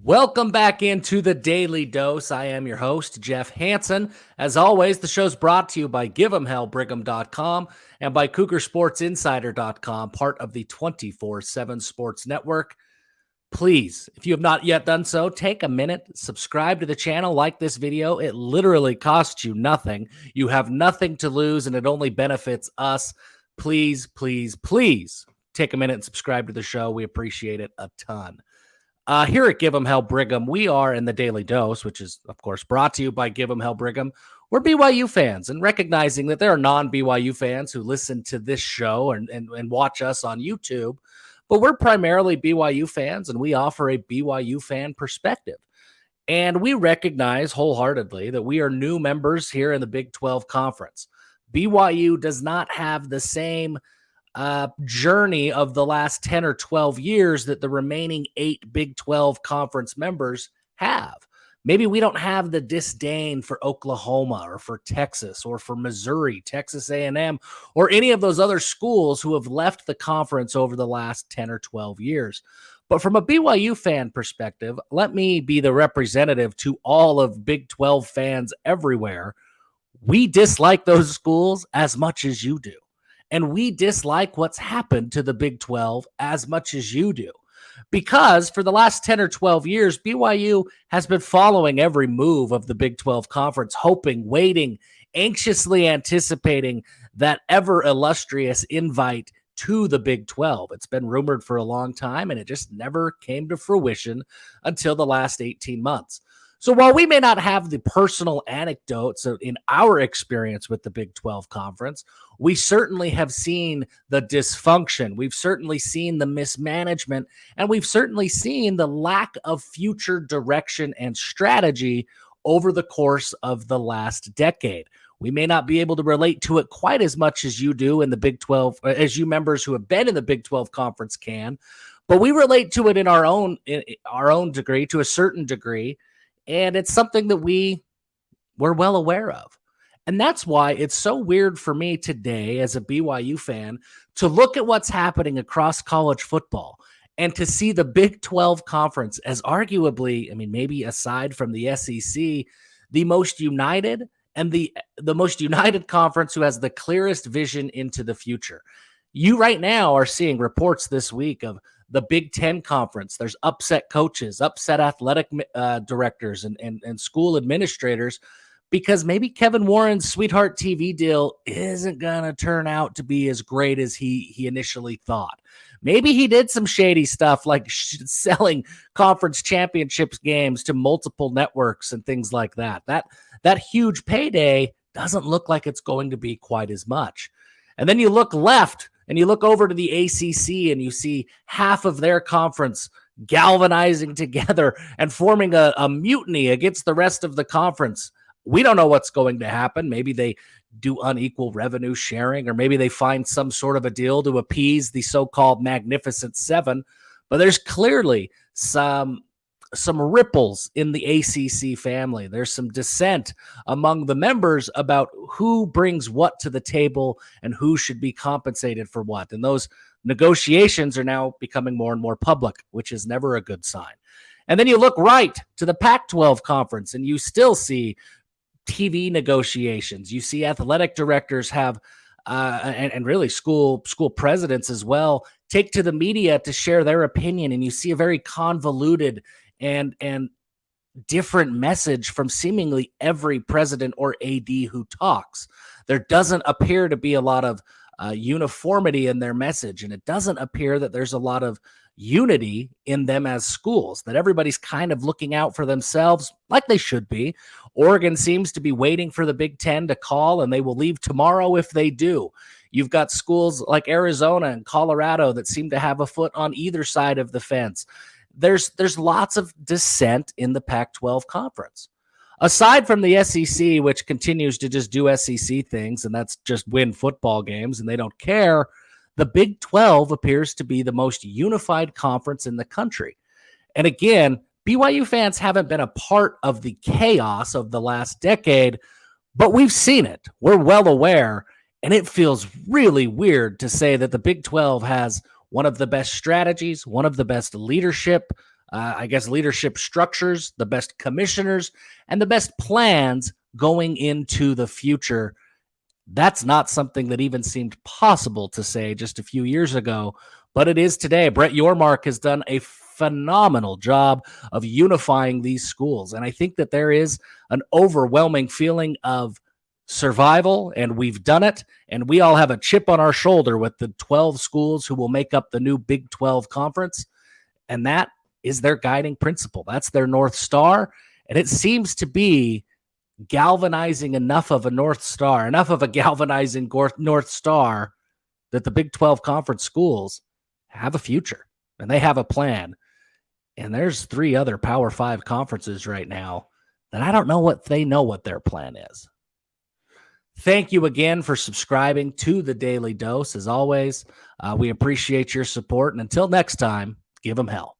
Welcome back into the Daily Dose. I am your host, Jeff Hansen. As always, the show's brought to you by Give'emHellBrigham.com and by CougarSportsInsider.com, part of the 24/7 Sports Network. Please, if you have not yet done so, take a minute, subscribe to the channel, like this video. It literally costs you nothing. You have nothing to lose, and it only benefits us. Please, please, please take a minute and subscribe to the show. We appreciate it a ton. Here at Give 'em Hell Brigham, we are in the Daily Dose, which is, of course, brought to you by Give 'em Hell Brigham. We're BYU fans, and recognizing that there are non-BYU fans who listen to this show and watch us on YouTube, but we're primarily BYU fans, and we offer a BYU fan perspective. And we recognize wholeheartedly that we are new members here in the Big 12 Conference. BYU does not have the same journey of the last 10 or 12 years that the remaining 8 Big 12 conference members have. Maybe we don't have the disdain for Oklahoma or for Texas or for Missouri, Texas A&M, or any of those other schools who have left the conference over the last 10 or 12 years. But from a BYU fan perspective, let me be the representative to all of Big 12 fans everywhere. We dislike those schools as much as you do. And we dislike what's happened to the Big 12 as much as you do. Because for the last 10 or 12 years, BYU has been following every move of the Big 12 Conference, hoping, waiting, anxiously anticipating that ever illustrious invite to the Big 12. It's been rumored for a long time, and it just never came to fruition until the last 18 months. So while we may not have the personal anecdotes in our experience with the Big 12 Conference, we certainly have seen the dysfunction. We've certainly seen the mismanagement, and we've certainly seen the lack of future direction and strategy over the course of the last decade. We may not be able to relate to it quite as much as you do in the Big 12, as you members who have been in the Big 12 Conference can, but we relate to it in our own degree, to a certain degree. And it's something that we're well aware of. And that's why it's so weird for me today as a BYU fan to look at what's happening across college football and to see the Big 12 Conference as arguably, maybe aside from the SEC, the most united and the most united conference who has the clearest vision into the future. You right now are seeing reports this week of the Big 10 Conference. There's upset coaches, upset athletic directors, and school administrators because maybe Kevin Warren's Sweetheart TV deal isn't going to turn out to be as great as he initially thought. Maybe he did some shady stuff like selling conference championships games to multiple networks and things like that. That huge payday doesn't look like it's going to be quite as much. And then you look left, and you look over to the ACC and you see half of their conference galvanizing together and forming a mutiny against the rest of the conference. We don't know what's going to happen. Maybe they do unequal revenue sharing, or maybe they find some sort of a deal to appease the so-called Magnificent Seven. But there's clearly some ripples in the ACC family. There's some dissent among the members about who brings what to the table and who should be compensated for what. And those negotiations are now becoming more and more public, which is never a good sign. And then you look right to the Pac-12 Conference, and you still see TV negotiations. You see athletic directors have and really school presidents as well take to the media to share their opinion, and you see a very convoluted and different message from seemingly every president or AD who talks. There doesn't appear to be a lot of uniformity in their message, and it doesn't appear that there's a lot of unity in them as schools, that everybody's kind of looking out for themselves like they should be. Oregon seems to be waiting for the Big Ten to call, and they will leave tomorrow if they do. You've got schools like Arizona and Colorado that seem to have a foot on either side of the fence. There's lots of dissent in the Pac-12 Conference. Aside from the SEC, which continues to just do SEC things, and that's just win football games, and they don't care, the Big 12 appears to be the most unified conference in the country. And again, BYU fans haven't been a part of the chaos of the last decade, but we've seen it. We're well aware, and it feels really weird to say that the Big 12 has one of the best strategies, one of the best leadership, leadership structures, the best commissioners, and the best plans going into the future. That's not something that even seemed possible to say just a few years ago, but it is today. Brett Yormark has done a phenomenal job of unifying these schools. And I think that there is an overwhelming feeling of survival, and we've done it. And we all have a chip on our shoulder with the 12 schools who will make up the new Big 12 conference. And that is their guiding principle. That's their North Star. And it seems to be galvanizing enough of a galvanizing North Star that the Big 12 conference schools have a future and they have a plan. And there's 3 other Power 5 conferences right now that I don't know what their plan is. Thank you again for subscribing to the Daily Dose. As always, we appreciate your support. And until next time, give them hell.